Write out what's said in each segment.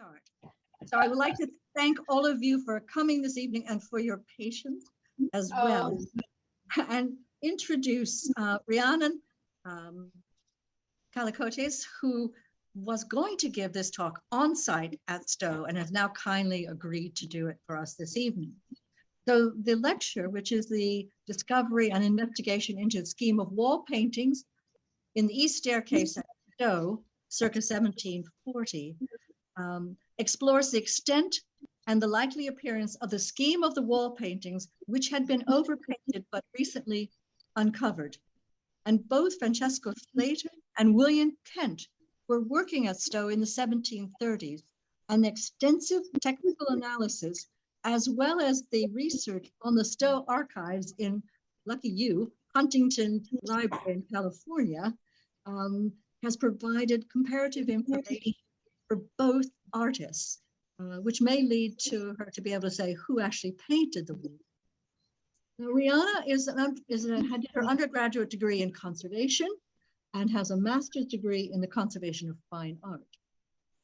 start. So I would like to thank all of you for coming this evening and for your patience as well. And introduce Rhiannon Calicotes, who was going to give this talk on site at Stowe and has now kindly agreed to do it for us this evening. So the lecture, which is the discovery and investigation into the scheme of wall paintings in the east staircase at Stowe, circa 1740, explores the extent and the likely appearance of the scheme of the wall paintings, which had been overpainted but recently uncovered. And both Francesco Sleter and William Kent were working at Stowe in the 1730s, and extensive technical analysis, as well as the research on the Stowe archives in, lucky you, Huntington Library in California, has provided comparative information for both artists, which may lead to her to be able to say who actually painted the wall. Now, Rihanna had her undergraduate degree in conservation and has a master's degree in the conservation of fine art.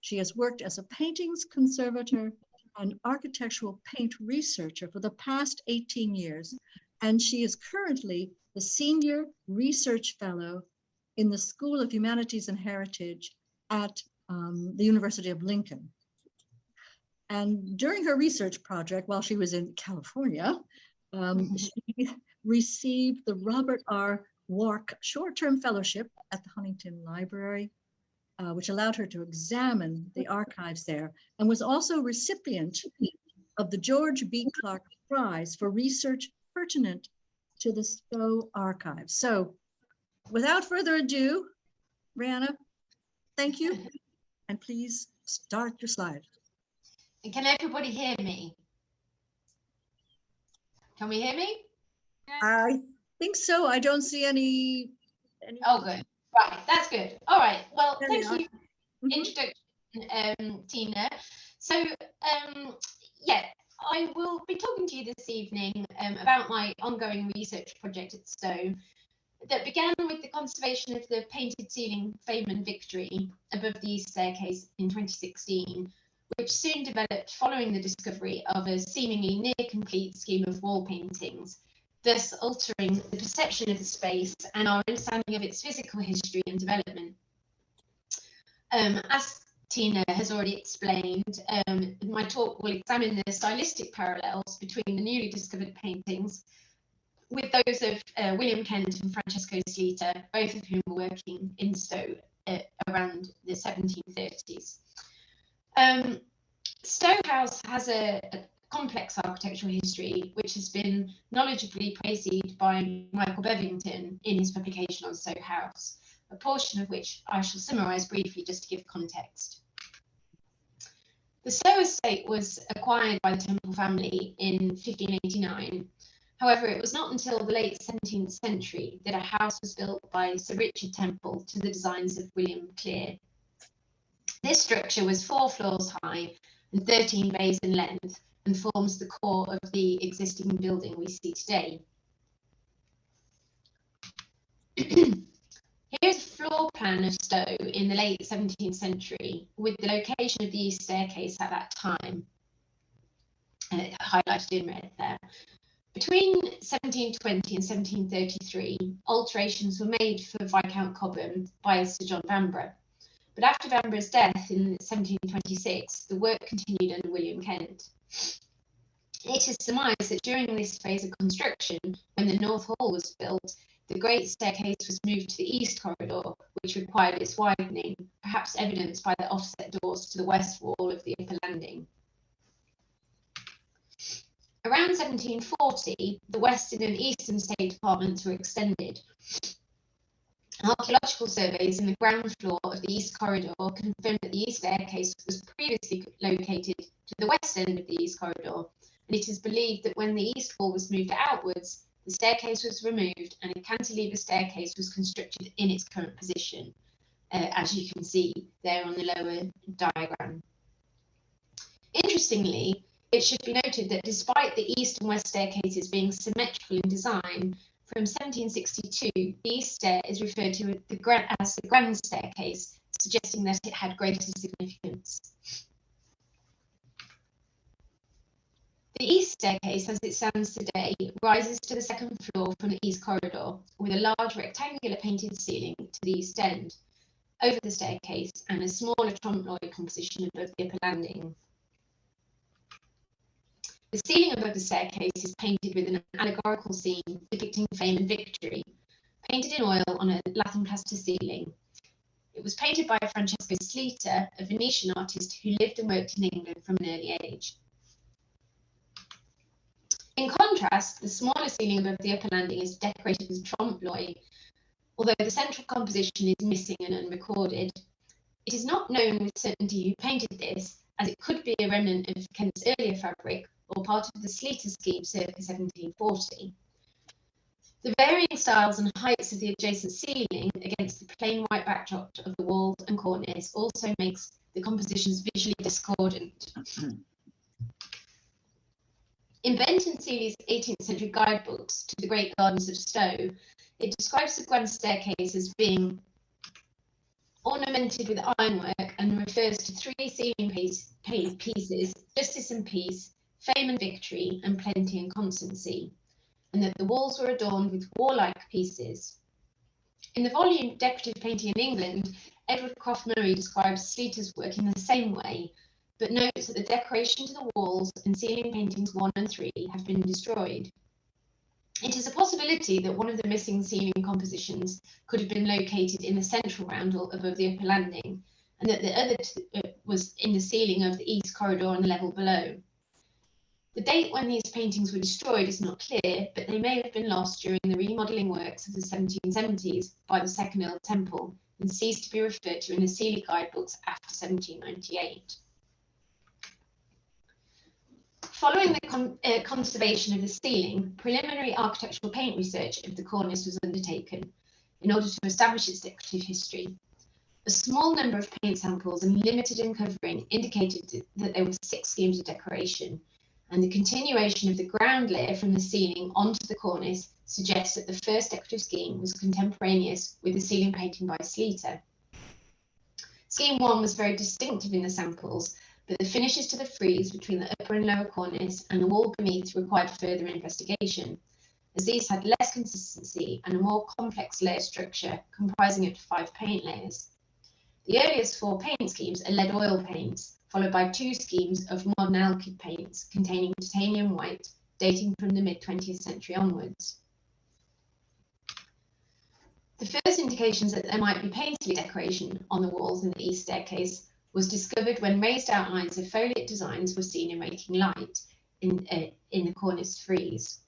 She has worked as a paintings conservator and architectural paint researcher for the past 18 years, and she is currently the senior research fellow in the School of Humanities and Heritage at the University of Lincoln. And during her research project, while she was in California, she received the Robert R. Wark Short-Term Fellowship at the Huntington Library, which allowed her to examine the archives there, and was also recipient of the George B. Clark Prize for research pertinent to the Stowe archives. So without further ado, Rihanna, thank you, and please start your slide. And can everybody hear me? Can we hear me? I think so. I don't see any... Oh, good. Right, that's good. All right. Well, thank you for the introduction, Tina. So, yeah, I will be talking to you this evening about my ongoing research project at Stowe that began with the conservation of the painted ceiling Fayman Victory above the east staircase in 2016, which soon developed following the discovery of a seemingly near-complete scheme of wall paintings, thus altering the perception of the space and our understanding of its physical history and development. As Tina has already explained, my talk will examine the stylistic parallels between the newly discovered paintings with those of William Kent and Francesco Sleter, both of whom were working in Stowe around the 1730s. Stowe House has a complex architectural history, which has been knowledgeably praised by Michael Bevington in his publication on Stowe House, a portion of which I shall summarise briefly just to give context. The Stowe estate was acquired by the Temple family in 1589. However, it was not until the late 17th century that a house was built by Sir Richard Temple to the designs of William Clear. This structure was 4 floors high and 13 bays in length, and forms the core of the existing building we see today. Here's a floor plan of Stowe in the late 17th century, with the location of the east staircase at that time, highlighted in red there. Between 1720 and 1733, alterations were made for Viscount Cobham by Sir John Vanbrugh. But after Vanbrugh's death in 1726, the work continued under William Kent. It is surmised that during this phase of construction, when the North Hall was built, the great staircase was moved to the east corridor, which required its widening, perhaps evidenced by the offset doors to the west wall of the upper landing. Around 1740, the western and eastern state departments were extended. Archaeological surveys in the ground floor of the east corridor confirmed that the east staircase was previously located to the west end of the east corridor, and it is believed that when the east wall was moved outwards, the staircase was removed and a cantilever staircase was constructed in its current position, as you can see there on the lower diagram. Interestingly, it should be noted that despite the east and west staircases being symmetrical in design, from 1762, the east stair is referred to as the grand staircase, suggesting that it had greater significance. The east staircase, as it stands today, rises to the second floor from the east corridor, with a large rectangular painted ceiling to the east end, over the staircase, and a smaller trompe-l'oeil composition above the upper landing. The ceiling above the staircase is painted with an allegorical scene depicting fame and victory, painted in oil on a lath and plaster ceiling. It was painted by Francesco Sleter, a Venetian artist who lived and worked in England from an early age. In contrast, the smaller ceiling above the upper landing is decorated with trompe-l'oeil, although the central composition is missing and unrecorded. It is not known with certainty who painted this, as it could be a remnant of Kent's earlier fabric or part of the Sleter scheme circa 1740. The varying styles and heights of the adjacent ceiling against the plain white backdrop of the walls and cornice also makes the compositions visually discordant. In Benton Seeley's 18th century guidebooks to the Great Gardens of Stowe, it describes the grand staircase as being ornamented with ironwork and refers to three ceiling pieces, justice and peace, fame and victory, and plenty and constancy, and that the walls were adorned with warlike pieces. In the volume Decorative Painting in England, Edward Croft Murray describes Sleter's work in the same way, but notes that the decoration to the walls and ceiling paintings 1 and 3 have been destroyed. It is a possibility that one of the missing ceiling compositions could have been located in the central roundel above the upper landing, and that the other was in the ceiling of the east corridor on the level below. The date when these paintings were destroyed is not clear, but they may have been lost during the remodelling works of the 1770s by the Sectional Temple and ceased to be referred to in the Seeley guidebooks after 1798. Following the conservation of the ceiling, preliminary architectural paint research of the cornice was undertaken in order to establish its decorative history. A small number of paint samples and limited uncovering indicated that there were 6 schemes of decoration, and the continuation of the ground layer from the ceiling onto the cornice suggests that the first decorative scheme was contemporaneous with the ceiling painting by Sleter. Scheme 1 was very distinctive in the samples, but the finishes to the frieze between the upper and lower cornice and the wall beneath required further investigation, as these had less consistency and a more complex layer structure comprising up to 5 paint layers. The earliest 4 paint schemes are lead oil paints, followed by 2 schemes of modern alkyd paints containing titanium white, dating from the mid-20th century onwards. The first indications that there might be painterly decoration on the walls in the east staircase was discovered when raised outlines of foliate designs were seen in Raking light in the cornice frieze.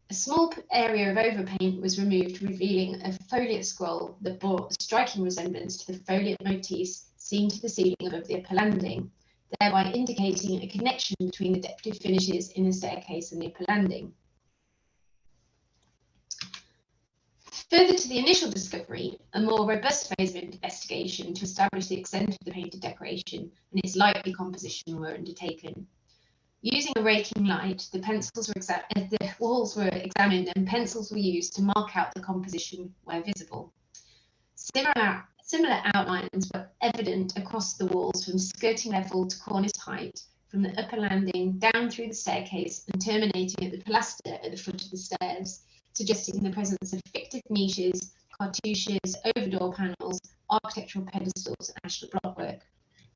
A small area of overpaint was removed, revealing a foliate scroll that bore a striking resemblance to the foliate motifs seen to the ceiling above the upper landing, thereby indicating a connection between the decorative finishes in the staircase and the upper landing. Further to the initial discovery, a more robust phase of investigation to establish the extent of the painted decoration and its likely composition were undertaken. Using a raking light, the walls were examined and pencils were used to mark out the composition where visible. Similar outlines were evident across the walls from skirting level to cornice height, from the upper landing down through the staircase and terminating at the pilaster at the foot of the stairs, suggesting the presence of fictive niches, cartouches, over-door panels, architectural pedestals and ashlar blockwork.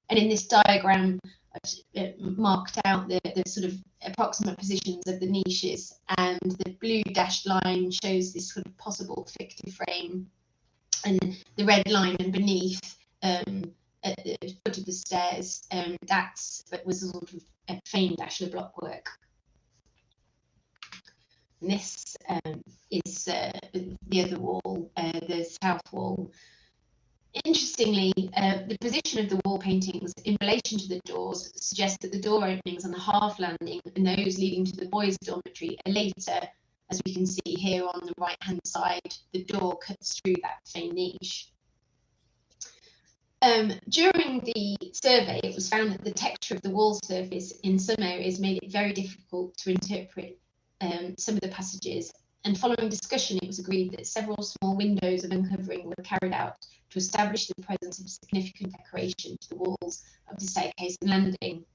And in this diagram, I've marked out the sort of approximate positions of the niches, and the blue dashed line shows this sort of possible fictive frame, and the red line and beneath at the foot of the stairs, that was a sort of a feigned ashlar blockwork. And this is the other wall, the south wall. Interestingly, the position of the wall paintings in relation to the doors suggests that the door openings on the half landing and those leading to the boys' dormitory are later. As we can see here on the right hand side, the door cuts through that same niche. During the survey, it was found that the texture of the wall surface in some areas made it very difficult to interpret some of the passages, and following discussion it was agreed that several small windows of uncovering were carried out to establish the presence of significant decoration to the walls of the staircase and landing.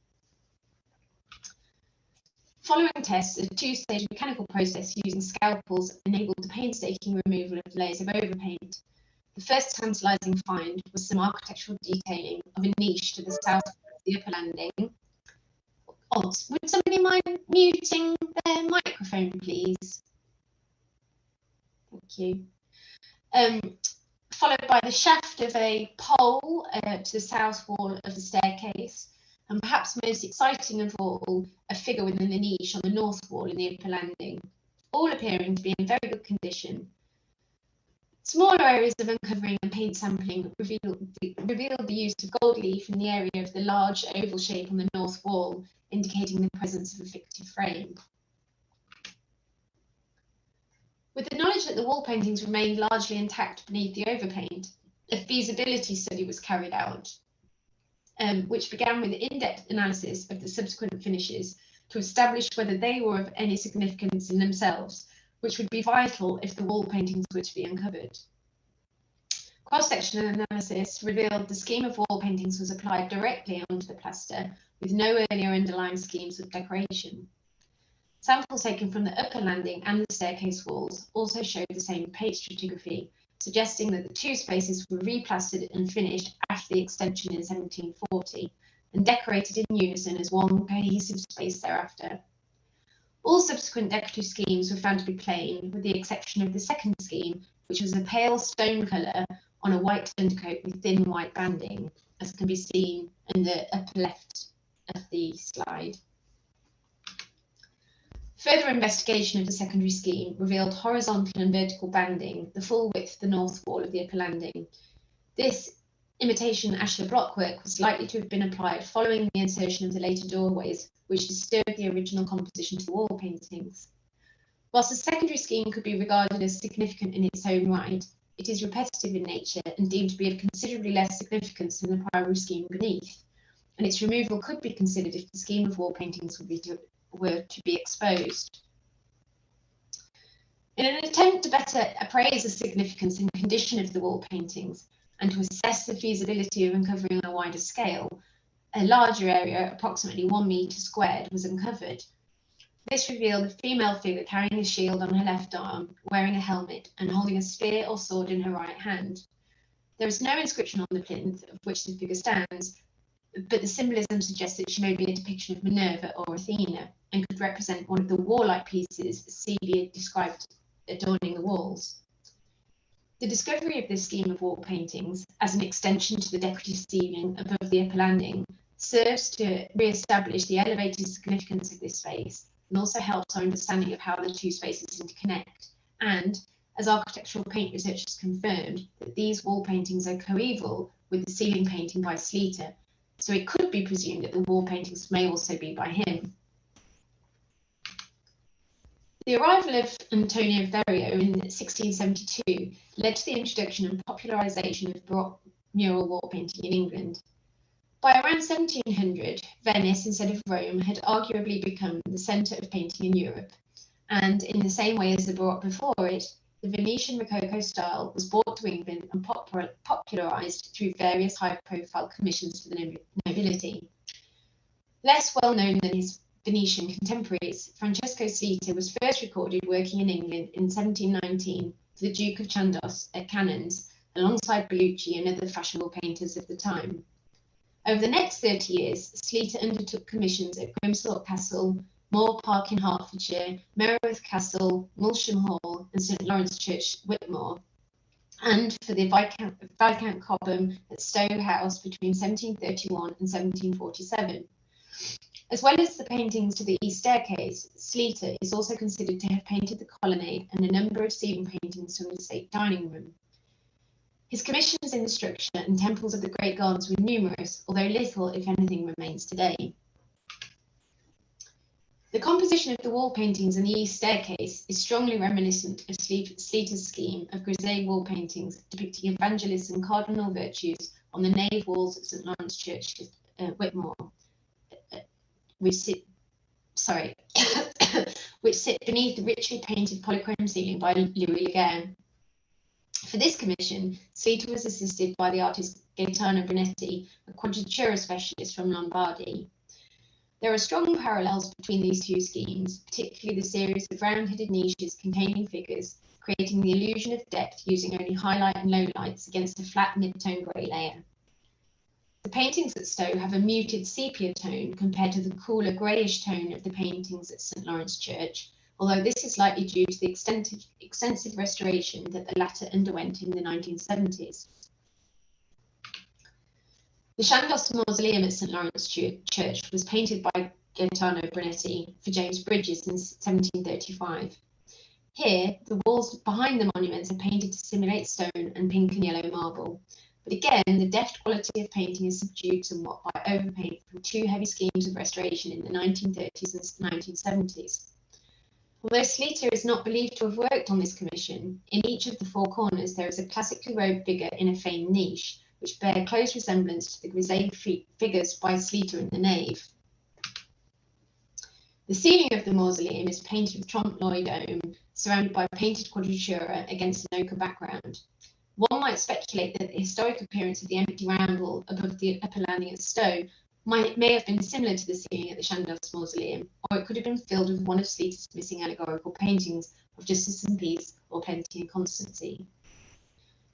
Following tests, a two-stage mechanical process using scalpels enabled the painstaking removal of layers of overpaint. The first tantalising find was some architectural detailing of a niche to the south of the upper landing. Oh, would somebody mind muting their microphone, please? Thank you. Followed by the shaft of a pole to the south wall of the staircase, and perhaps most exciting of all, a figure within the niche on the north wall in the upper landing, all appearing to be in very good condition. Smaller areas of uncovering and paint sampling revealed the use of gold leaf in the area of the large oval shape on the north wall, indicating the presence of a fictive frame. With the knowledge that the wall paintings remained largely intact beneath the overpaint, a feasibility study was carried out, which began with in-depth analysis of the subsequent finishes to establish whether they were of any significance in themselves, which would be vital if the wall paintings were to be uncovered. Cross-sectional analysis revealed the scheme of wall paintings was applied directly onto the plaster, with no earlier underlying schemes of decoration. Samples taken from the upper landing and the staircase walls also showed the same paint stratigraphy, suggesting that the two spaces were replastered and finished after the extension in 1740, and decorated in unison as one cohesive space thereafter. All subsequent decorative schemes were found to be plain, with the exception of the second scheme, which was a pale stone colour on a white undercoat with thin white banding, as can be seen in the upper left of the slide. Further investigation of the secondary scheme revealed horizontal and vertical banding, the full width of the north wall of the upper landing. This imitation ashlar blockwork was likely to have been applied following the insertion of the later doorways, which disturbed the original composition of the wall paintings. Whilst the secondary scheme could be regarded as significant in its own right, it is repetitive in nature and deemed to be of considerably less significance than the primary scheme beneath, and its removal could be considered if the scheme of wall paintings were to be exposed. In an attempt to better appraise the significance and condition of the wall paintings and to assess the feasibility of uncovering on a wider scale, a larger area, approximately 1 metre squared, was uncovered. This revealed a female figure carrying a shield on her left arm, wearing a helmet and holding a spear or sword in her right hand. There is no inscription on the plinth of which the figure stands, but the symbolism suggests that she may be a depiction of Minerva or Athena and could represent one of the warlike pieces Celia described adorning the walls. The discovery of this scheme of wall paintings as an extension to the decorative ceiling above the upper landing serves to re-establish the elevated significance of this space and also helps our understanding of how the two spaces interconnect, and, as architectural paint research has confirmed, that these wall paintings are coeval with the ceiling painting by Sleter, so it could be presumed that the wall paintings may also be by him. The arrival of Antonio Verrio in 1672 led to the introduction and popularisation of Baroque mural wall painting in England. By around 1700, Venice, instead of Rome, had arguably become the centre of painting in Europe, and in the same way as the Baroque before it, the Venetian Rococo style was brought to England and popularised through various high-profile commissions to the nobility. Less well known than his Venetian contemporaries, Francesco Sleter was first recorded working in England in 1719 for the Duke of Chandos at Cannons, alongside Bellucci and other fashionable painters of the time. Over the next 30 years, Sleter undertook commissions at Grimthorpe Castle, Moor Park in Hertfordshire, Mereweth Castle, Mulsham Hall and St Lawrence Church, Whitmore, and for the Viscount Cobham at Stowe House between 1731 and 1747. As well as the paintings to the east staircase, Sleter is also considered to have painted the colonnade and a number of ceiling paintings from the state dining room. His commissions in the structure and temples of the Great Gardens were numerous, although little, if anything, remains today. The composition of the wall paintings in the east staircase is strongly reminiscent of Sleter's scheme of grisaille wall paintings depicting evangelists and cardinal virtues on the nave walls of St Lawrence Church, Whitmore, which sit beneath the richly painted polychrome ceiling by Louis Laguerre. For this commission, Sleter was assisted by the artist Gaetano Brunetti, a quadratura specialist from Lombardy. There are strong parallels between these two schemes, particularly the series of round-headed niches containing figures, creating the illusion of depth using only highlight and lowlights against a flat mid-tone grey layer. The paintings at Stowe have a muted sepia tone compared to the cooler greyish tone of the paintings at St Lawrence Church, although this is likely due to the extensive restoration that the latter underwent in the 1970s. The Chandos Mausoleum at St Lawrence Church was painted by Gaetano Brunetti for James Bridges in 1735. Here, the walls behind the monuments are painted to simulate stone and pink and yellow marble. But again, the deft quality of painting is subdued somewhat by overpaint from two heavy schemes of restoration in the 1930s and 1970s. Although Sleter is not believed to have worked on this commission, in each of the four corners there is a classically robed figure in a feigned niche, which bear close resemblance to the grisaille figures by Sleter in the nave. The ceiling of the mausoleum is painted with trompe l'oeil dome, surrounded by painted quadratura against an ochre background. One might speculate that the historic appearance of the empty roundel above the upper landing at Stowe may have been similar to the ceiling at the Chandos Mausoleum, or it could have been filled with one of Sleter's missing allegorical paintings of Justice and Peace or Plenty and Constancy.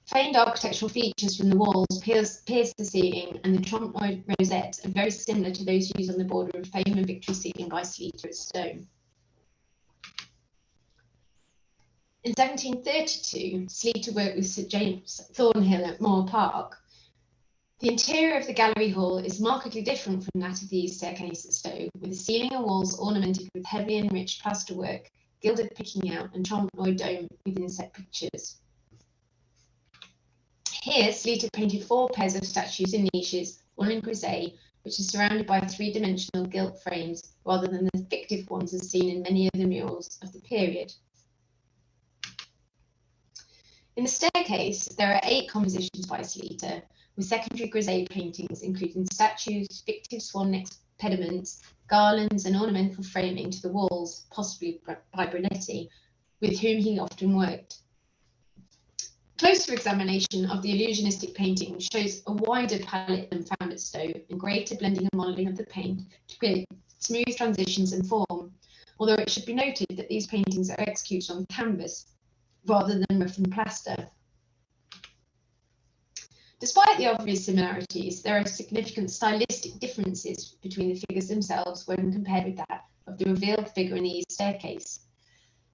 Feigned architectural features from the walls pierce the ceiling, and the trompe l'oeil rosettes are very similar to those used on the border of Fame and Victory ceiling by Sleter at Stowe. In 1732, Sleter worked with Sir James Thornhill at Moor Park. The interior of the gallery hall is markedly different from that of the east staircase at Stowe, with the ceiling and walls ornamented with heavily enriched plasterwork, gilded picking out, and trompe l'oeil dome with inset pictures. Here, Sleter painted four pairs of statues in niches, all in grisaille, which is surrounded by three-dimensional gilt frames, rather than the fictive ones as seen in many other murals of the period. In the staircase, there are 8 compositions by Sleter, with secondary grisaille paintings, including statues, fictive swan neck pediments, garlands, and ornamental framing to the walls, possibly by Brunetti, with whom he often worked. Closer examination of the illusionistic painting shows a wider palette than found at Stowe and greater blending and modelling of the paint to create smooth transitions and form, although it should be noted that these paintings are executed on canvas rather than rough and plaster. Despite the obvious similarities, there are significant stylistic differences between the figures themselves when compared with that of the revealed figure in the east staircase.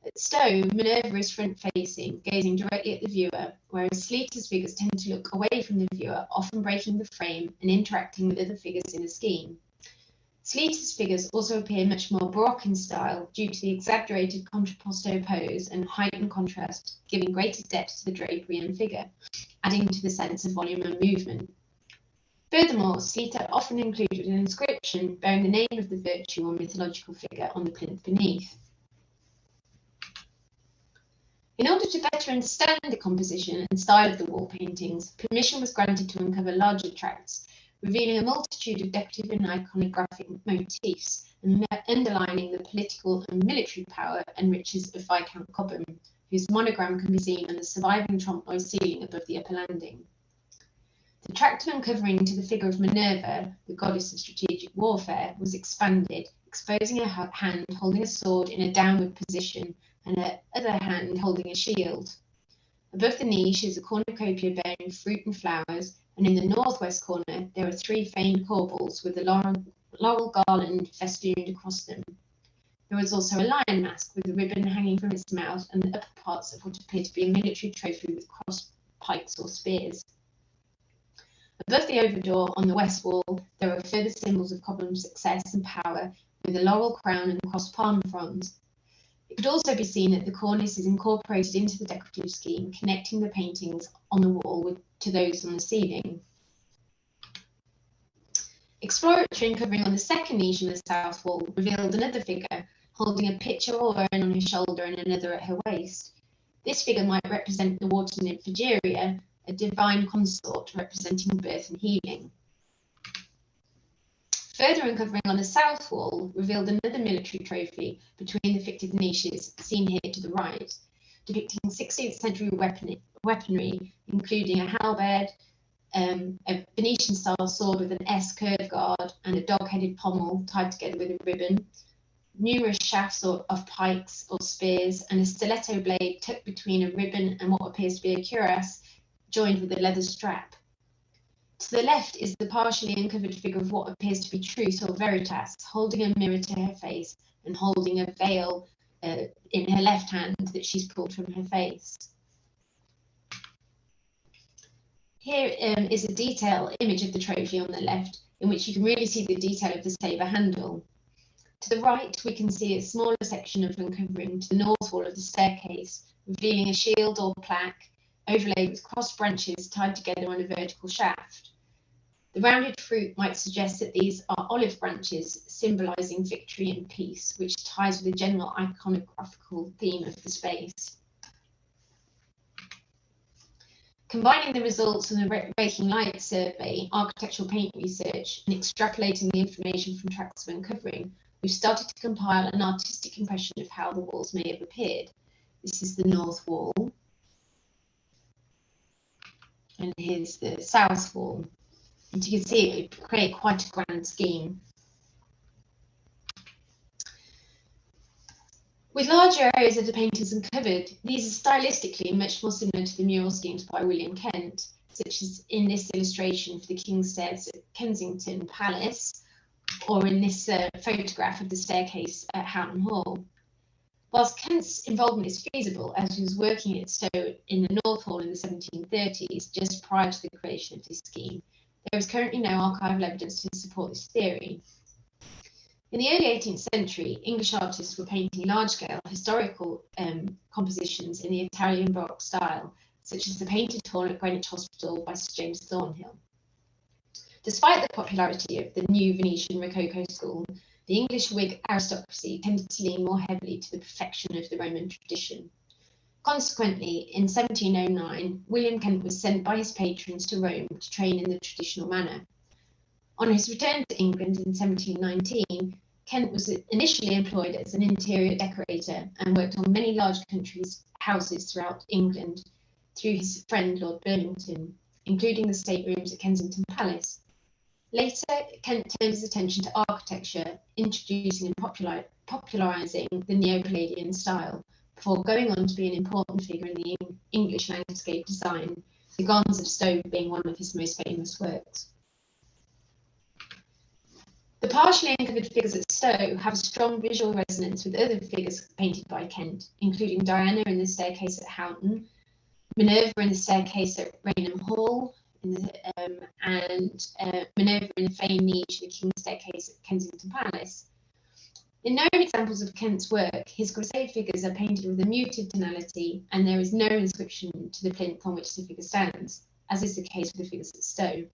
At Stowe, Minerva is front-facing, gazing directly at the viewer, whereas Sleter's figures tend to look away from the viewer, often breaking the frame and interacting with other figures in the scheme. Sleter's figures also appear much more Baroque in style due to the exaggerated contrapposto pose and heightened contrast, giving greater depth to the drapery and figure, adding to the sense of volume and movement. Furthermore, Sleter often included an inscription bearing the name of the virtue or mythological figure on the plinth beneath. In order to better understand the composition and style of the wall paintings, permission was granted to uncover larger tracts, revealing a multitude of decorative and iconographic motifs, and underlining the political and military power and riches of Viscount Cobham, whose monogram can be seen on the surviving trompe l'oeil ceiling above the upper landing. The tract uncovering to the figure of Minerva, the goddess of strategic warfare, was expanded, exposing a hand holding a sword in a downward position, and her other hand holding a shield. Above the niche is a cornucopia bearing fruit and flowers, and in the northwest corner there are 3 feigned corbels with a laurel garland festooned across them. There was also a lion mask with a ribbon hanging from its mouth and the upper parts of what appear to be a military trophy with cross pikes or spears. Above the overdoor on the west wall there are further symbols of Cobham's success and power, with a laurel crown and crossed palm fronds. It could also be seen that the cornice is incorporated into the decorative scheme, connecting the paintings on the wall to those on the ceiling. Exploratory Uncovering on the second niche in the south wall revealed another figure, holding a pitcher or urn on his shoulder and another at her waist. This figure might represent the water nymph Egeria, a divine consort representing birth and healing. Further uncovering on the south wall revealed another military trophy between the fictive niches seen here to the right, depicting 16th century weaponry, including a halberd, a Venetian-style sword with an S curve guard and a dog-headed pommel tied together with a ribbon, numerous shafts of pikes or spears, and a stiletto blade tucked between a ribbon and what appears to be a cuirass, joined with a leather strap. To the left is the partially uncovered figure of what appears to be Truth or Veritas, holding a mirror to her face and holding a veil in her left hand that she's pulled from her face. Here is a detail image of the trophy on the left, in which you can really see the detail of the sabre handle. To the right, we can see a smaller section of uncovering to the north wall of the staircase, revealing a shield or plaque overlaid with crossed branches tied together on a vertical shaft. The rounded fruit might suggest that these are olive branches, symbolising victory and peace, which ties with the general iconographical theme of the space. Combining the results from the Raking Light Survey, architectural paint research, and extrapolating the information from tracks of uncovering, we've started to compile an artistic impression of how the walls may have appeared. This is the north wall, and here's the south wall. And you can see it create quite a grand scheme. With larger areas of the paintings uncovered, these are stylistically much more similar to the mural schemes by William Kent, such as in this illustration for the King's Stairs at Kensington Palace, or in this photograph of the staircase at Houghton Hall. Whilst Kent's involvement is feasible, as he was working at Stowe in the North Hall in the 1730s, just prior to the creation of this scheme, there is currently no archival evidence to support this theory. In the early 18th century, English artists were painting large-scale historical compositions in the Italian Baroque style, such as the Painted Hall at Greenwich Hospital by Sir James Thornhill. Despite the popularity of the new Venetian Rococo school, the English Whig aristocracy tended to lean more heavily to the perfection of the Roman tradition. Consequently, in 1709, William Kent was sent by his patrons to Rome to train in the traditional manner. On his return to England in 1719, Kent was initially employed as an interior decorator and worked on many large country houses throughout England through his friend Lord Burlington, including the staterooms at Kensington Palace. Later, Kent turned his attention to architecture, introducing and popularising the Neo-Palladian style, before going on to be an important figure in the English landscape design, the Gardens of Stowe being one of his most famous works. The partially uncovered figures at Stowe have a strong visual resonance with other figures painted by Kent, including Diana in the staircase at Houghton, Minerva in the staircase at Raynham Hall, and Minerva in the Fane niche in the King's Staircase at Kensington Palace. In known examples of Kent's work, his crusade figures are painted with a muted tonality, and there is no inscription to the plinth on which the figure stands, as is the case with the figures at Stowe.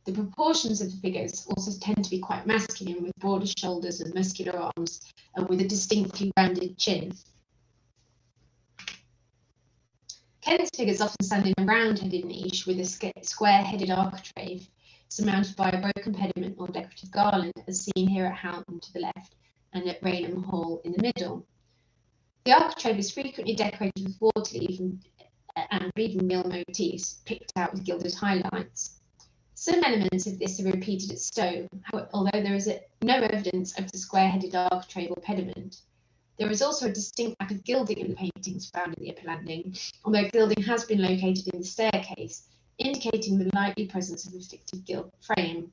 The proportions of the figures also tend to be quite masculine, with broader shoulders and muscular arms, and with a distinctly rounded chin. Kent's figures often stand in a round-headed niche with a square-headed architrave, surmounted by a broken pediment or decorative garland, as seen here at Houghton to the left and at Raynham Hall in the middle. The architrave is frequently decorated with water-leaf and breathing mill motifs, picked out with gilded highlights. Some elements of this are repeated at Stowe, although there is no evidence of the square-headed architrave or pediment. There is also a distinct lack of gilding in the paintings found at the upper landing, although gilding has been located in the staircase, indicating the likely presence of a fictive gilt frame.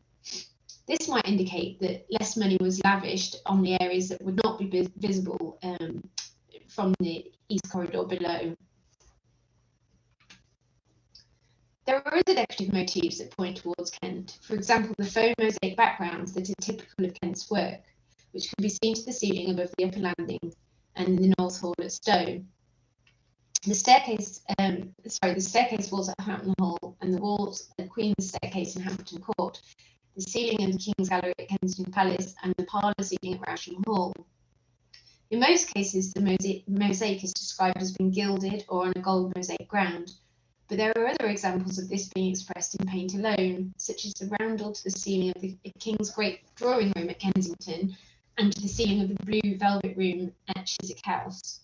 This might indicate that less money was lavished on the areas that would not be visible from the east corridor below. There are other decorative motifs that point towards Kent, for example the faux mosaic backgrounds that are typical of Kent's work, which can be seen to the ceiling above the upper landing and in the North Hall at Stowe. The staircase walls at Hampton Hall and the walls at Queen's Staircase in Hampton Court, the ceiling of the King's Gallery at Kensington Palace, and the parlour ceiling at Raking Hall. In most cases, the mosaic is described as being gilded or on a gold mosaic ground, but there are other examples of this being expressed in paint alone, such as the roundel to the ceiling of the King's Great Drawing Room at Kensington and to the ceiling of the Blue Velvet Room at Chiswick House.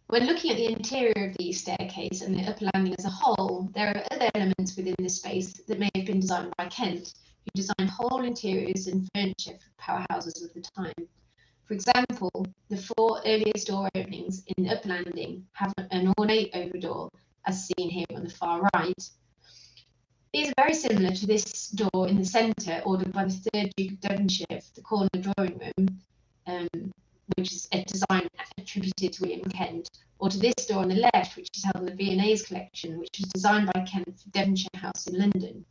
When looking at the interior of the east staircase and the upper landing as a whole, there are other elements within this space that may have been designed by Kent, who designed whole interiors and furniture for powerhouses of the time. For example, the 4 earliest door openings in the upper landing have an ornate overdoor, as seen here on the far right. These are very similar to this door in the centre, ordered by the 3rd Duke of Devonshire for the corner drawing room, which is a design attributed to William Kent, or to this door on the left, which is held in the V&A's collection, which was designed by Kent for Devonshire House in London.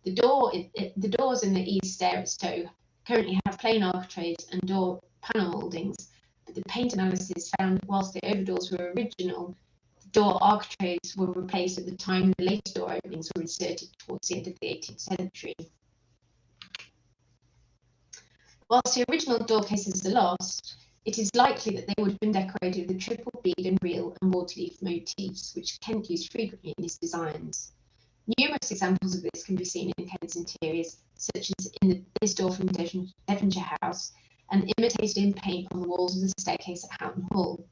The doors in the east stair at Stowe currently have plain architraves and door panel mouldings, but the paint analysis found whilst the overdoors were original, the door architraves were replaced at the time the later door openings were inserted towards the end of the 18th century. Whilst the original door cases are lost, it is likely that they would have been decorated with the triple bead and reel and waterleaf motifs, which Kent used frequently in his designs. Numerous examples of this can be seen in Kent's interiors, such as in this door from Devonshire House, and imitated in paint on the walls of the staircase at Houghton Hall.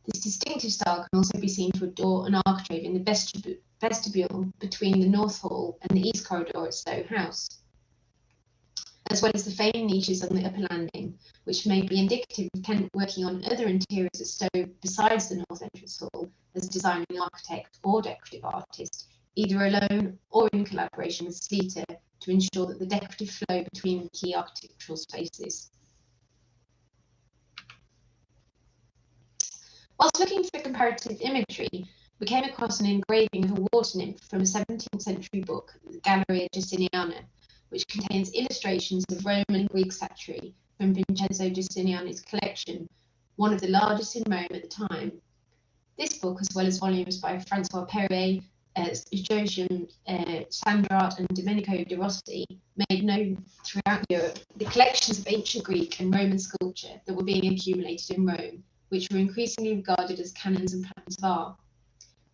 This distinctive style can also be seen to adorn an architrave in the vestibule between the North Hall and the East Corridor at Stowe House, as well as the famed niches on the upper landing, which may be indicative of Kent working on other interiors at Stowe besides the North Entrance Hall as designing architect or decorative artist, either alone or in collaboration with Sleter, to ensure that the decorative flow between key architectural spaces. Whilst looking for comparative imagery, we came across an engraving of a water nymph from a 17th century book, the Galleria Justiniana, which contains illustrations of Roman and Greek statuary from Vincenzo Giustiniani's collection, one of the largest in Rome at the time. This book, as well as volumes by Francois Perrier, Joachim Sandrat and Domenico de Rossi, made known throughout Europe the collections of ancient Greek and Roman sculpture that were being accumulated in Rome, which were increasingly regarded as canons and patterns of art.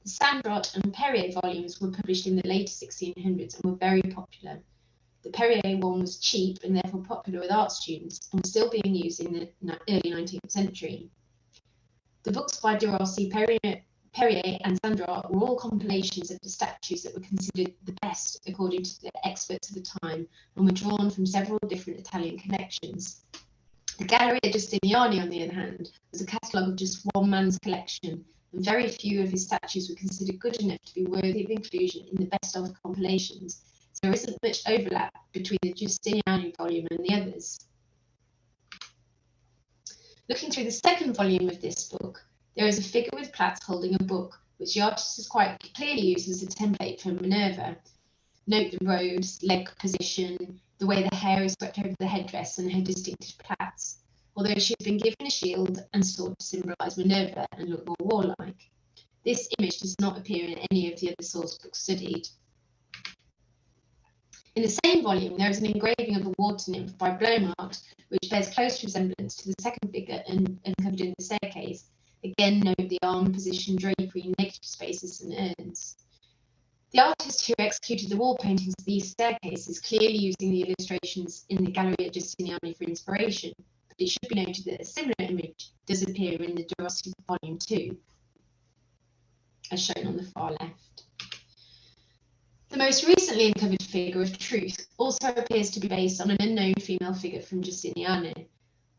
The Sandrat and Perrier volumes were published in the later 1600s and were very popular. The Perrier one was cheap and therefore popular with art students and was still being used in the early 19th century. The books by de Rossi, Perrier and Sandrat were all compilations of the statues that were considered the best according to the experts of the time and were drawn from several different Italian collections. The Galleria Giustiniani, on the other hand, was a catalogue of just one man's collection, and very few of his statues were considered good enough to be worthy of inclusion in the best of compilations, so there isn't much overlap between the Giustiniani volume and the others. Looking through the second volume of this book, there is a figure with plaits holding a book, which the artist has quite clearly used as a template for Minerva. Note the robes, leg position, the way the hair is swept over the headdress and her distinctive plaits, although she had been given a shield and sword to symbolise Minerva and look more warlike. This image does not appear in any of the other source books studied. In the same volume, there is an engraving of a water nymph by Blomart, which bears close resemblance to the second figure uncovered in the staircase. Again, note the arm position, drapery, negative spaces and urns. The artist who executed the wall paintings of these staircases is clearly using the illustrations in the Galleria Giustiniani for inspiration, but it should be noted that a similar image does appear in the de Rossi volume 2, as shown on the far left. The most recently uncovered figure of Truth also appears to be based on an unknown female figure from Giustiniani.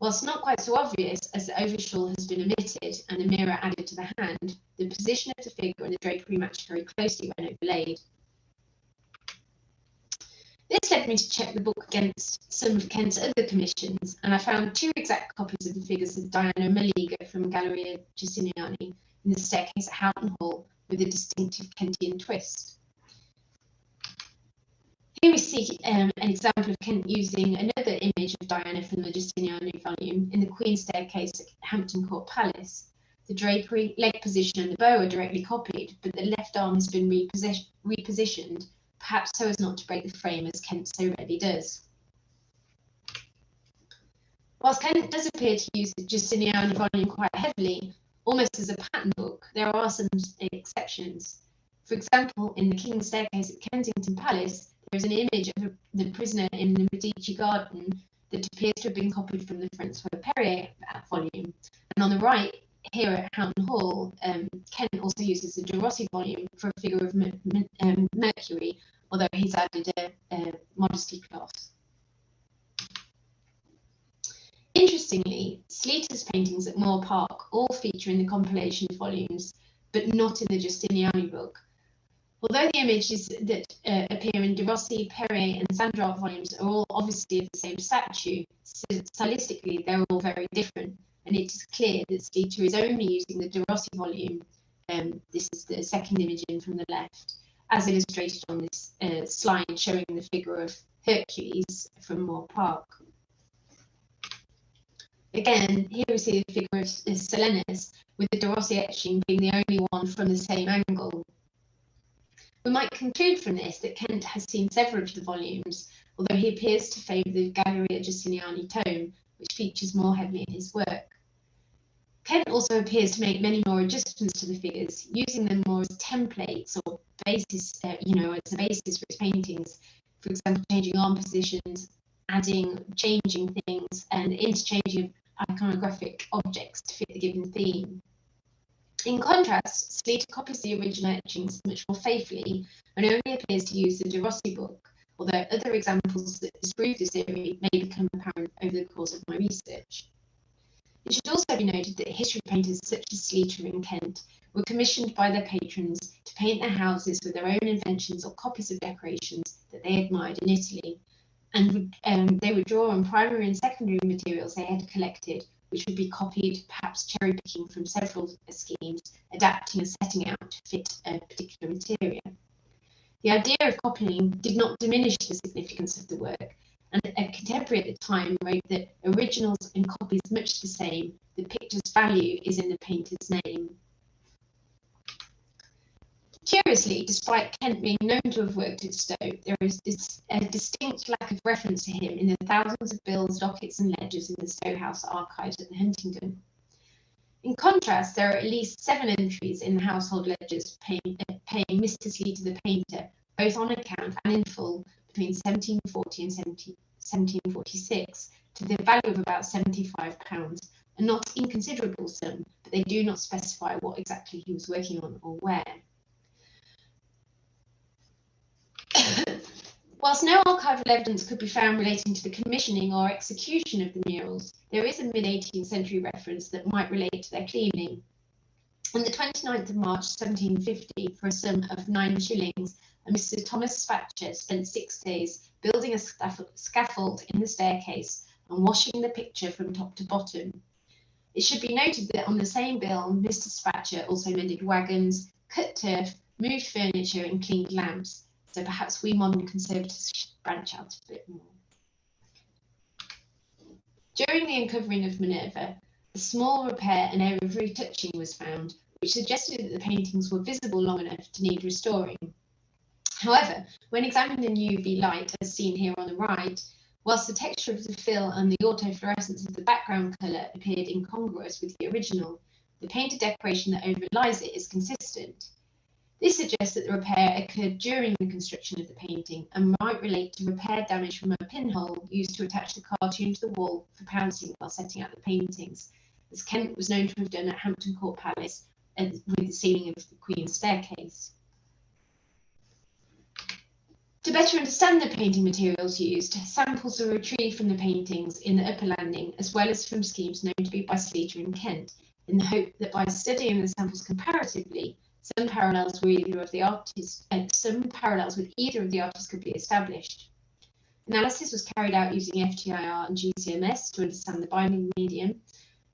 Whilst not quite so obvious, as the overshawl has been omitted and a mirror added to the hand, the position of the figure and the drapery match very closely when overlaid. This led me to check the book against some of Kent's other commissions, and I found 2 exact copies of the figures of Diana Maliga from Galleria Giustiniani in the staircase at Houghton Hall with a distinctive Kentian twist. Here we see an example of Kent using another image of Diana from the Giustiniani volume in the Queen's Staircase at Hampton Court Palace. The drapery, leg position and the bow are directly copied, but the left arm has been repositioned, perhaps so as not to break the frame as Kent so rarely does. Whilst Kent does appear to use the Giustiniani volume quite heavily, almost as a pattern book, there are some exceptions. For example, in the King's Staircase at Kensington Palace, there is an image of the prisoner in the Medici garden that appears to have been copied from the Francois Perrier volume. And on the right, here at Houghton Hall, Kent also uses the De Rossi volume for a figure of Mercury, although he's added a modesty cloth. Interestingly, Sleter's paintings at Moor Park all feature in the compilation volumes, but not in the Giustiniani book. Although the images that appear in De Rossi, Perrier and Sandra volumes are all obviously of the same statue, stylistically they're all very different, and it is clear that Sleter is only using the De Rossi volume, this is the second image in from the left, as illustrated on this slide showing the figure of Hercules from Moor Park. Again, here we see the figure of Silenus, with the De Rossi etching being the only one from the same angle. We might conclude from this that Kent has seen several of the volumes, although he appears to favour the Galleria Giustiniani tome, which features more heavily in his work. Kent also appears to make many more adjustments to the figures, using them more as templates or basis, as a basis for his paintings. For example, changing arm positions, changing things, and interchanging iconographic objects to fit the given theme. In contrast, Sleter copies the original etchings much more faithfully and only appears to use the De Rossi book, although other examples that disprove this theory may become apparent over the course of my research. It should also be noted that history painters such as Sleter and Kent were commissioned by their patrons to paint their houses with their own inventions or copies of decorations that they admired in Italy, and they would draw on primary and secondary materials they had collected, which would be copied, perhaps cherry-picking from several schemes, adapting and setting out to fit a particular material. The idea of copying did not diminish the significance of the work, and a contemporary at the time wrote that originals and copies much the same, the picture's value is in the painter's name. Curiously, despite Kent being known to have worked at Stowe, there is a distinct lack of reference to him in the thousands of bills, dockets and ledgers in the Stowe House archives at Huntingdon. In contrast, there are at least 7 entries in the household ledgers paying Mr. Sleter the painter, both on account and in full, between 1740 and 1746, to the value of about £75, a not inconsiderable sum, but they do not specify what exactly he was working on or where. Whilst no archival evidence could be found relating to the commissioning or execution of the murals, there is a mid-18th century reference that might relate to their cleaning. On the 29th of March 1750, for a sum of 9 shillings, a Mr. Thomas Spatcher spent 6 days building a scaffold in the staircase and washing the picture from top to bottom. It should be noted that on the same bill, Mr. Spatcher also mended wagons, cut turf, moved furniture and cleaned lamps. So perhaps we modern conservators should branch out a bit more. During the uncovering of Minerva, a small repair and area of retouching was found, which suggested that the paintings were visible long enough to need restoring. However, when examined in UV light, as seen here on the right, whilst the texture of the fill and the autofluorescence of the background colour appeared incongruous with the original, the painted decoration that overlies it is consistent. This suggests that the repair occurred during the construction of the painting and might relate to repair damage from a pinhole used to attach the cartoon to the wall for pouncing while setting out the paintings, as Kent was known to have done at Hampton Court Palace with the ceiling of the Queen's staircase. To better understand the painting materials used, samples are retrieved from the paintings in the upper landing, as well as from schemes known to be by Sleter and Kent, in the hope that by studying the samples comparatively, some parallels with either of the artists could be established. Analysis was carried out using FTIR and GCMS to understand the binding medium.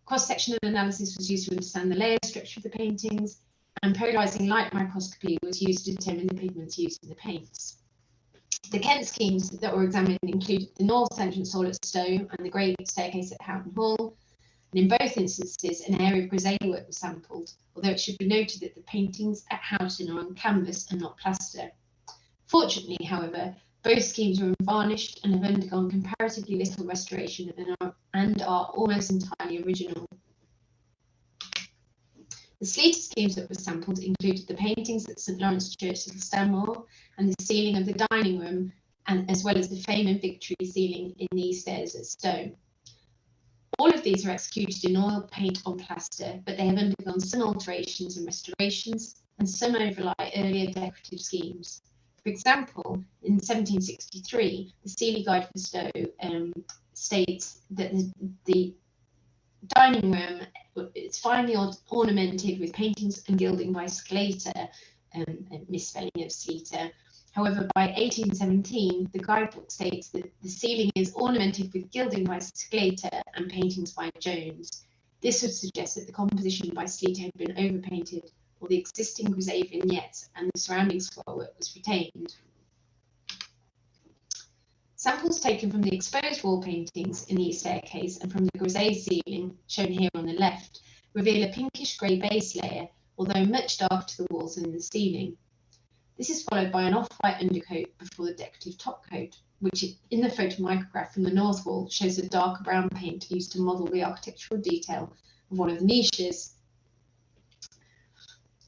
Cross-sectional analysis was used to understand the layer structure of the paintings, and polarising light microscopy was used to determine the pigments used in the paints. The Kent schemes that were examined included the north entrance hall at Stowe and the great staircase at Houghton Hall. And in both instances, an area of grisaille work was sampled, although it should be noted that the paintings at Houghton are on canvas and not plaster. Fortunately, however, both schemes are unvarnished and have undergone comparatively little restoration and are almost entirely original. The Sleter schemes that were sampled included the paintings at St Lawrence Church at Stanmore and the ceiling of the dining room, and as well as the Fame and Victory ceiling in the East Stairs at Stowe. All of these are executed in oil paint on plaster, but they have undergone some alterations and restorations, and some overlie earlier decorative schemes. For example, in 1763, the Sealy Guide for Stowe states that the dining room is finely ornamented with paintings and gilding by Sleter, a misspelling of Sleter. However, by 1817, the guidebook states that the ceiling is ornamented with gilding by Sleter and paintings by Jones. This would suggest that the composition by Sleter had been overpainted, or the existing grisaille vignettes and the surrounding scrollwork was retained. Samples taken from the exposed wall paintings in the east staircase and from the grisaille ceiling, shown here on the left, reveal a pinkish grey base layer, although much darker to the walls than the ceiling. This is followed by an off-white undercoat before the decorative top coat, which in the photomicrograph from the north wall shows a darker brown paint used to model the architectural detail of one of the niches.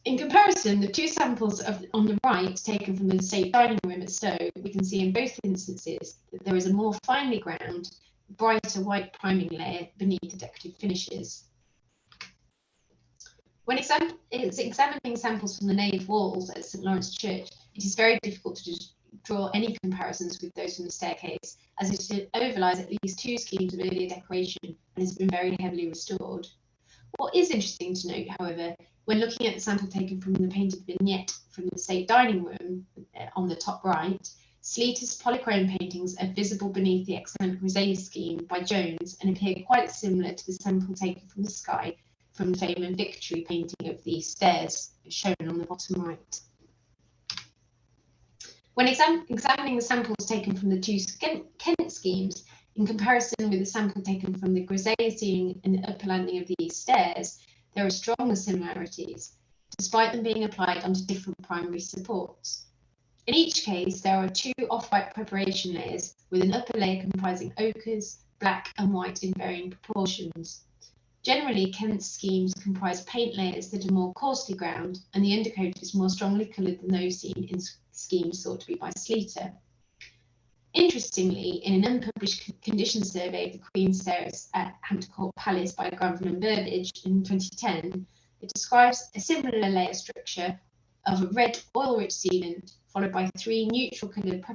In comparison, the two samples on the right, taken from the state dining room at Stowe, we can see in both instances that there is a more finely ground, brighter white priming layer beneath the decorative finishes. When examining samples from the nave walls at St Lawrence Church, it is very difficult to draw any comparisons with those from the staircase, as it overlies at least two schemes of earlier decoration and has been very heavily restored. What is interesting to note, however, when looking at the sample taken from the painted vignette from the state dining room on the top right, Sleter's polychrome paintings are visible beneath the excellent grisaille scheme by Jones and appear quite similar to the sample taken from the sky from the Fame and Victory painting of the stairs, shown on the bottom right. When examining the samples taken from the two Kent schemes, in comparison with the sample taken from the grisaille ceiling and the upper landing of the east stairs, there are stronger similarities, despite them being applied onto different primary supports. In each case, there are two off-white preparation layers, with an upper layer comprising ochres, black and white in varying proportions. Generally, Kent's schemes comprise paint layers that are more coarsely ground, and the undercoat is more strongly coloured than those seen in schemes thought to be by Sleter. Interestingly, in an unpublished condition survey of the Queen's Stairs at Hampton Court Palace by Granville and Burbage in 2010, it describes a similar layer structure of a red oil-rich sealant, followed by three neutral coloured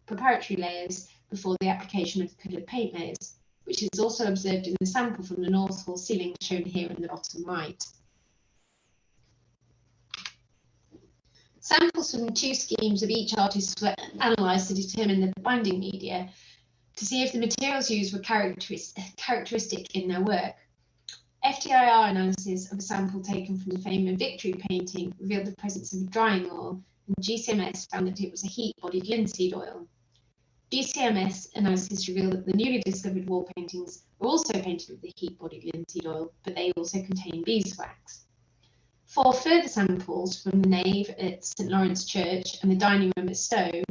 preparatory layers before the application of the coloured paint layers, which is also observed in the sample from the North Hall ceiling shown here in the bottom right. Samples from the two schemes of each artist were analysed to determine the binding media to see if the materials used were characteristic in their work. FTIR analysis of a sample taken from the Fame and Victory painting revealed the presence of a drying oil, and GCMS found that it was a heat-bodied linseed oil. GCMS analysis revealed that the newly discovered wall paintings were also painted with the heat-bodied linseed oil, but they also contain beeswax. 4 further samples from the nave at St Lawrence Church and the dining room at Stowe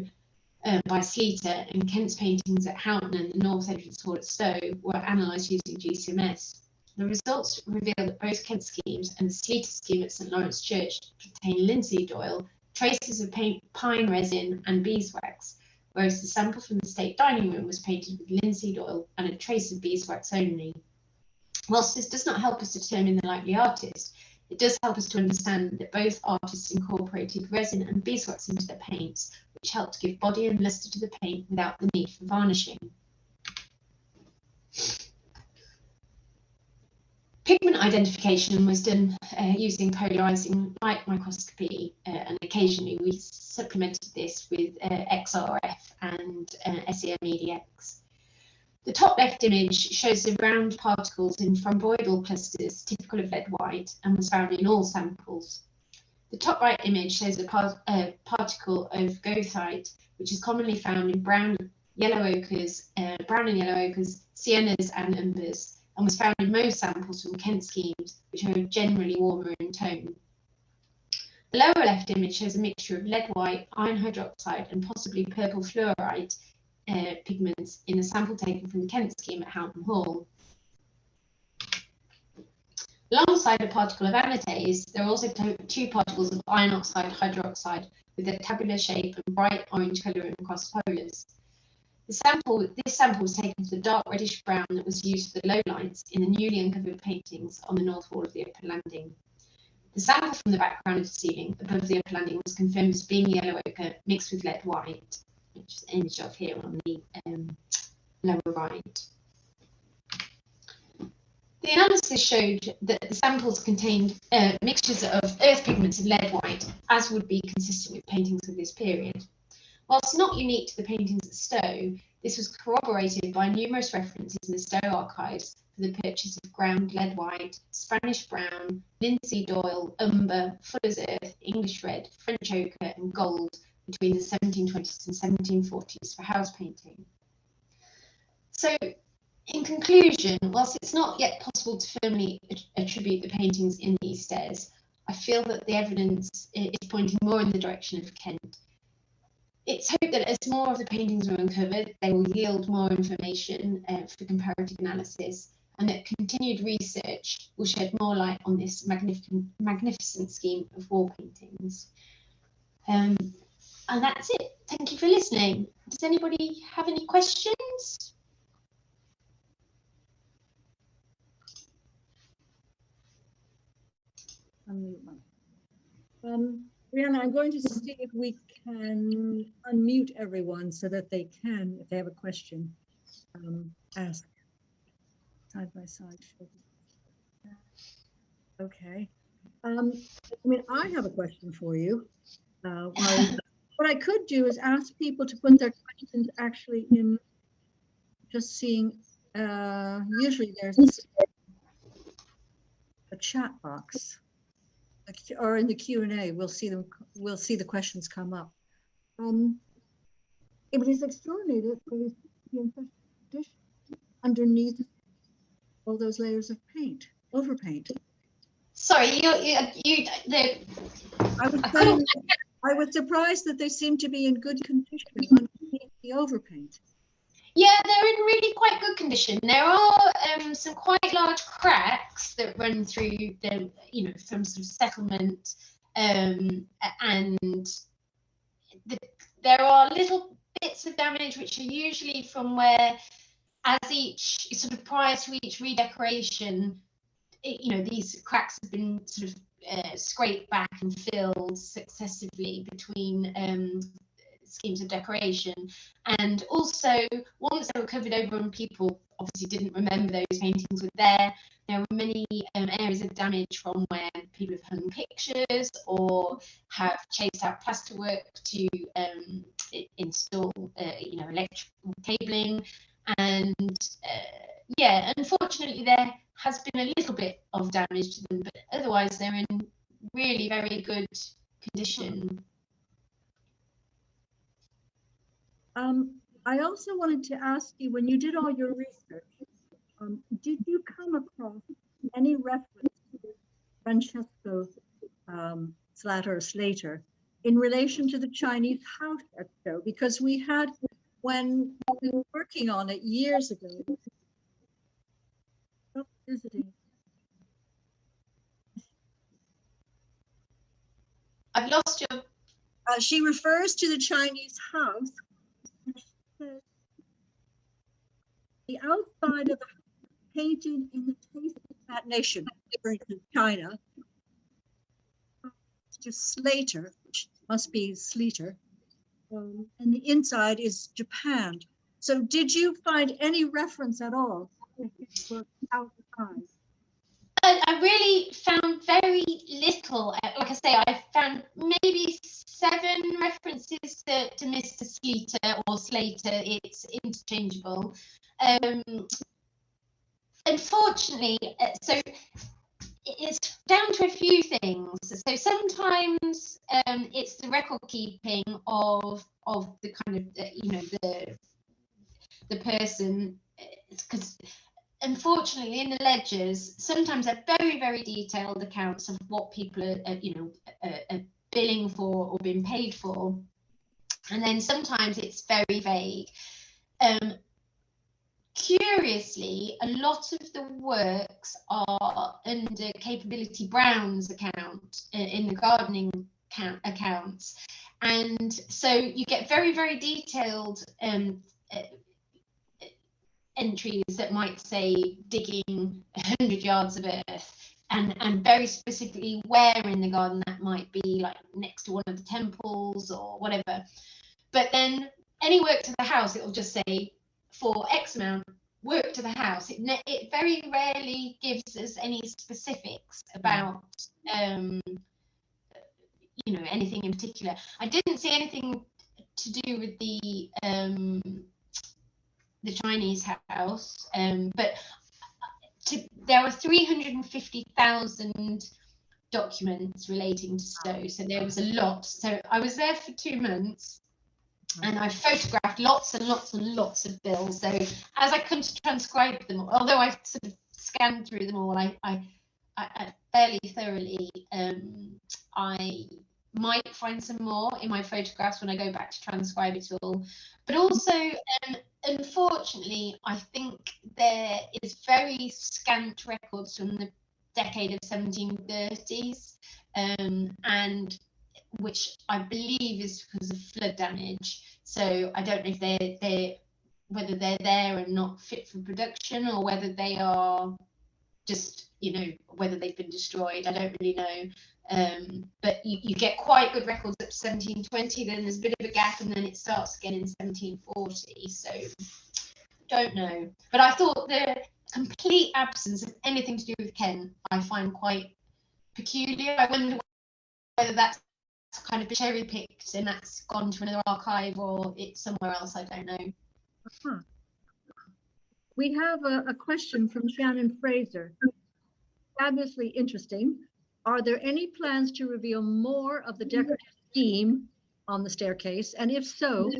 by Sleter and Kent's paintings at Houghton and the North Entrance Hall at Stowe were analysed using GCMS. The results revealed that both Kent schemes and the Sleter scheme at St Lawrence Church contain linseed oil, traces of pine resin and beeswax, whereas the sample from the state dining room was painted with linseed oil and a trace of beeswax only. Whilst this does not help us determine the likely artist, it does help us to understand that both artists incorporated resin and beeswax into their paints, which helped give body and lustre to the paint without the need for varnishing. Pigment identification was done using polarising light microscopy, and occasionally we supplemented this with XRF and SEM-EDX. The top left image shows the round particles in rhomboidal clusters typical of lead white and was found in all samples. The top right image shows a particle of goethite, which is commonly found in brown and yellow ochres, siennas and umbers, and was found in most samples from Kent schemes, which are generally warmer in tone. The lower left image shows a mixture of lead white, iron hydroxide and possibly purple fluorite pigments in a sample taken from the Kent scheme at Hampton Hall. Alongside a particle of anatase, there are also two particles of iron oxide hydroxide with a tabular shape and bright orange colouring across polars. This sample was taken from the dark reddish brown that was used for the lowlights in the newly uncovered paintings on the north wall of the upper landing. The sample from the background of the ceiling above the upper landing was confirmed as being yellow ochre mixed with lead white, which is an image of here on the lower right. The analysis showed that the samples contained mixtures of earth pigments and lead white, as would be consistent with paintings of this period. Whilst not unique to the paintings at Stowe, this was corroborated by numerous references in the Stowe archives for the purchase of ground lead white, Spanish brown, linseed oil, umber, fuller's earth, English red, French ochre and gold between the 1720s and 1740s for house painting. So, in conclusion, whilst it's not yet possible to firmly attribute the paintings in these stairs, I feel that the evidence is pointing more in the direction of Kent. It's hoped that as more of the paintings are uncovered, they will yield more information for comparative analysis, and that continued research will shed more light on this magnificent scheme of wall paintings. And that's it. Thank you for listening. Does anybody have any questions? Brianna, I'm going to see if we can unmute everyone so that they can, if they have a question, ask side by side. Okay. I mean, I have a question for you. What I could do is ask people to put their questions actually in, just seeing, usually there's a chat box, or in the Q&A, we'll see the questions come up. It is extraordinary that there's the underneath all those layers of paint, overpaint. Sorry, I was surprised that they seem to be in good condition underneath the overpaint. Yeah, they're in really quite good condition. There are some quite large cracks that run through the, from sort of settlement, and there are little bits of damage which are usually from where, as each sort of prior to each redecoration, these cracks have been sort of scraped back and filled successively between schemes of decoration, and also once they were covered over and people obviously didn't remember those paintings were there were many areas of damage from where people have hung pictures or have chased out plasterwork to install electrical cabling, and yeah, unfortunately there has been a little bit of damage to them, but otherwise they're in really very good condition. I also wanted to ask you, when you did all your research, did you come across any reference to Francesco Sleter in relation to the Chinese house at Stowe? Because we had, when we were working on it years ago, visiting. I've lost you. She refers to the Chinese house. The outside of the house painted in the taste of that nation, referring to China, to Sleter, which must be Sleter, and the inside is Japan. So did you find any reference at all for outside? I really found very little. Like I say, I found maybe 7 references to Mr. Sleter or Slater. It's interchangeable. Unfortunately, so it's down to a few things. So sometimes it's the record keeping of the kind of the person, because unfortunately in the ledgers sometimes they're very, very detailed accounts of what people are billing for or being paid for, and then sometimes it's very vague. Curiously, a lot of the works are under Capability Brown's account in the gardening accounts, and so you get very, very detailed entries that might say digging 100 yards of earth, and very specifically where in the garden that might be, like next to one of the temples or whatever. But then any work to the house, it'll just say for X amount work to the house. It very rarely gives us any specifics about you know, anything in particular. I didn't see anything to do with the Chinese house, but there were 350,000 documents relating to Stowe, so there was a lot. So I was there for 2 months, and I photographed lots and lots and lots of bills. So as I couldn't transcribe them, although I sort of scanned through them all, I fairly thoroughly. I might find some more in my photographs when I go back to transcribe it all. But also, unfortunately, I think there is very scant records from the decade of 1730s, and which I believe is because of flood damage. So I don't know if they're whether they're there and not fit for production, or whether they are just, you know, whether they've been destroyed. I don't really know. But you get quite good records up to 1720, then there's a bit of a gap, and then it starts again in 1740. So don't know. But I thought the complete absence of anything to do with Kent, I find quite peculiar. I wonder whether that's kind of cherry picked and that's gone to another archive, or it's somewhere else. I don't know. We have a question from Shannon Fraser. Fabulously interesting. Are there any plans to reveal more of the decorative scheme on the staircase? And if so,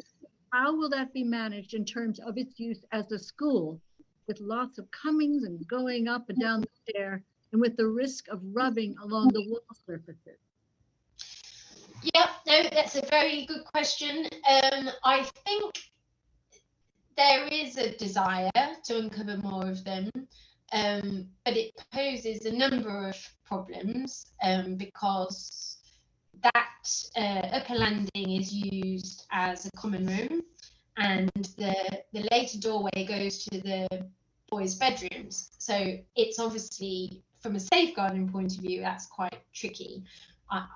how will that be managed in terms of its use as a school, with lots of comings and going up and down the stair, and with the risk of rubbing along the wall surfaces? Yeah, no, that's a very good question. I think there is a desire to uncover more of them, but it poses a number of problems, because that upper landing is used as a common room, and the later doorway goes to the boys' bedrooms. So it's obviously, from a safeguarding point of view, that's quite tricky. I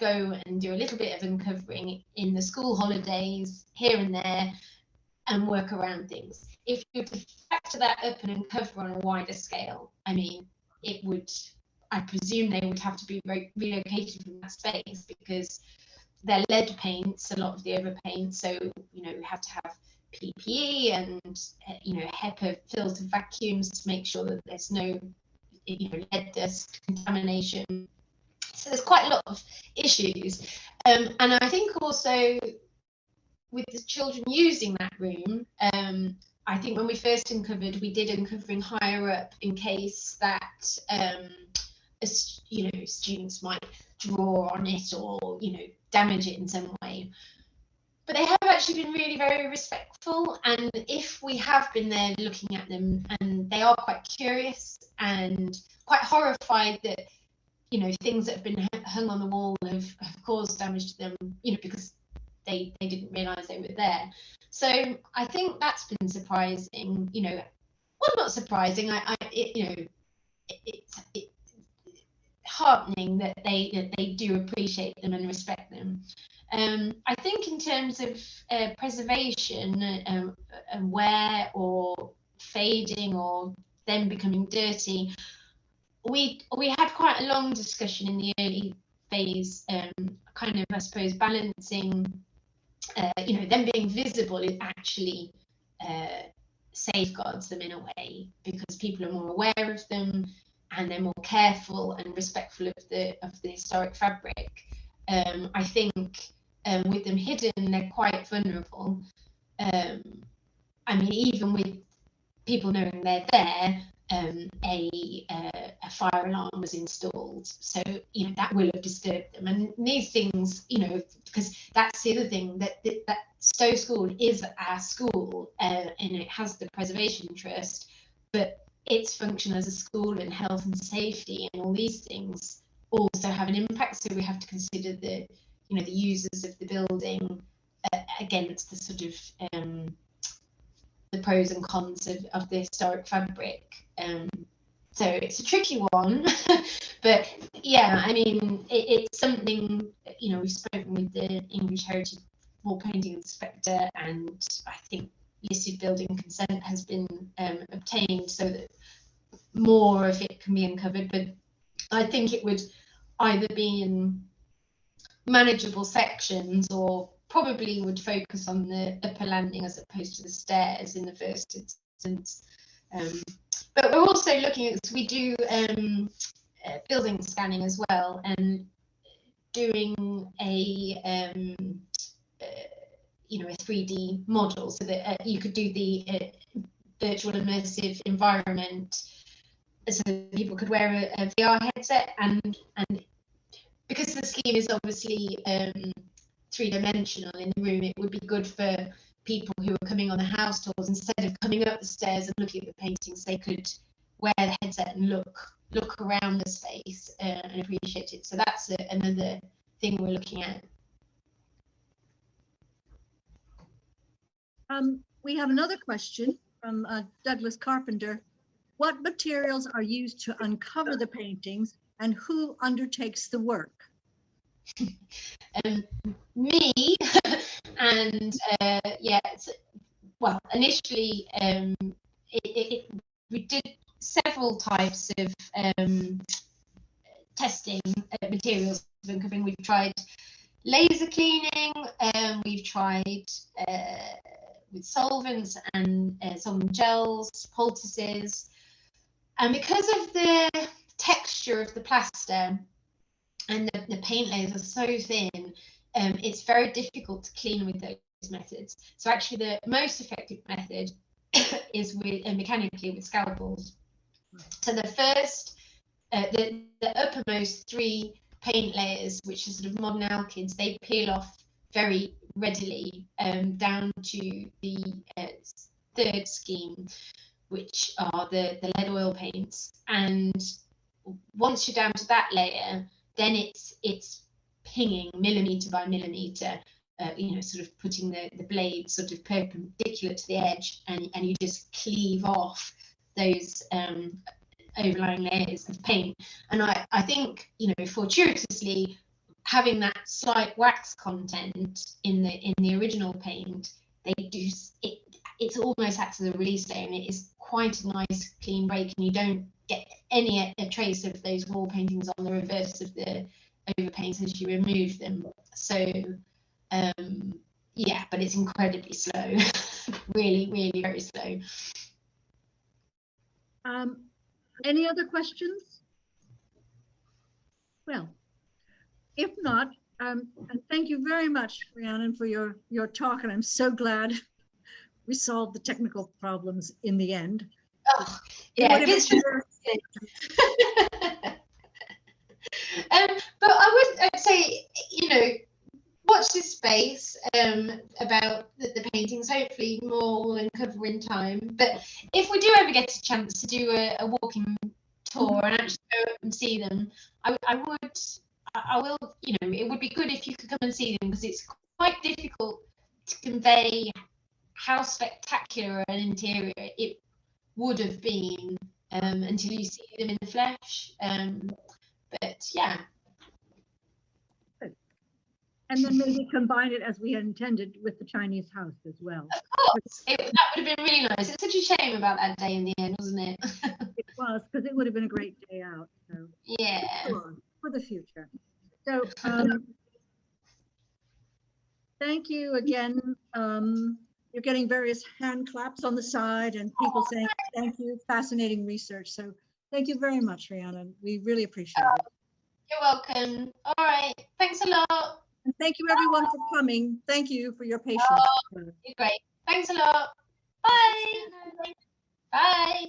go and do a little bit of uncovering in the school holidays here and there and work around things. If you were to factor that up and uncover on a wider scale, I mean, it would, I presume they would have to be relocated from that space, because they're lead paints, a lot of the overpaint. So, you know, we have to have PPE and, you know, HEPA filter vacuums to make sure that there's no, you know, lead dust contamination. So there's quite a lot of issues. And I think also with the children using that room, I think when we first uncovered, we did uncovering higher up in case that, you know, students might draw on it or, you know, damage it in some way. But they have actually been really very respectful, and if we have been there looking at them, and they are quite curious and quite horrified that, you know, things that have been hung on the wall have caused damage to them, you know, because they didn't realise they were there. So I think that's been surprising, you know, well, not surprising, it's heartening that they do appreciate them and respect them. I think in terms of preservation and wear or fading or them becoming dirty, we had quite a long discussion in the early phase, kind of, I suppose, balancing, you know, them being visible is actually safeguards them in a way, because people are more aware of them and they're more careful and respectful of the historic fabric. I think with them hidden, they're quite vulnerable. I mean, even with people knowing they're there, a fire alarm was installed, so, you know, that will have disturbed them. And these things, you know, because that's the other thing, that Stowe School is our school, and it has the preservation trust, but its function as a school and health and safety and all these things also have an impact. So we have to consider the, you know, the users of the building against the sort of the pros and cons of the historic fabric. So it's a tricky one, but yeah, I mean, it's something, you know, we've spoken with the English Heritage Wall Painting Inspector, and I think listed building consent has been obtained so that more of it can be uncovered. But I think it would either be in manageable sections, or probably would focus on the upper landing as opposed to the stairs in the first instance. But we're also looking at, we do building scanning as well, and doing a you know, a 3D model, so that you could do the virtual immersive environment, so that people could wear a VR headset, and because the scheme is obviously three-dimensional in the room, it would be good for people who are coming on the house tours, instead of coming up the stairs and looking at the paintings, they could wear the headset and look around the space and appreciate it. So that's another thing we're looking at. We have another question from Douglas Carpenter. What materials are used to uncover the paintings, and who undertakes the work? Me, and yeah, well, initially we did several types of testing materials of uncovering. We've tried laser cleaning, we've tried with solvents and solvent gels, poultices, and because of the texture of the plaster and the paint layers are so thin, it's very difficult to clean with those methods. So actually the most effective method is with mechanically with scalpels. So the first, the uppermost three paint layers, which are sort of modern alkyds, they peel off very readily down to the third scheme, which are the lead oil paints. And once you're down to that layer, then it's pinging millimeter by millimeter, you know, sort of putting the blade sort of perpendicular to the edge, and you just cleave off those overlying layers of paint. And I think, you know, fortuitously, having that slight wax content in the original paint, they do it almost acts as a release layer, and it is quite a nice clean break, and you don't get any trace of those wall paintings on the reverse of the overpaints as you remove them. So yeah, but it's incredibly slow. really very slow. Any other questions? Well, if not, and thank you very much, Rhiannon, for your talk, and I'm so glad we solved the technical problems in the end. Oh, yeah, but I'd say, you know, watch this space about the paintings. Hopefully more will uncover in time. But if we do ever get a chance to do a walking tour and actually go up and see them, I will, you know, it would be good if you could come and see them, because it's quite difficult to convey how spectacular an interior it would have been until you see them in the flesh. But yeah. And then maybe combine it, as we had intended, with the Chinese house as well. Of course, that would have been really nice. It's such a shame about that day in the end, wasn't it? It was, because it would have been a great day out. So yeah, for the future. So thank you again. You're getting various hand claps on the side and people saying thank you. Fascinating research. So thank you very much, Rhiannon. We really appreciate it. You're welcome. All right. Thanks a lot. And thank you everyone for coming. Thank you for your patience. You're great. Thanks a lot. Bye. Bye.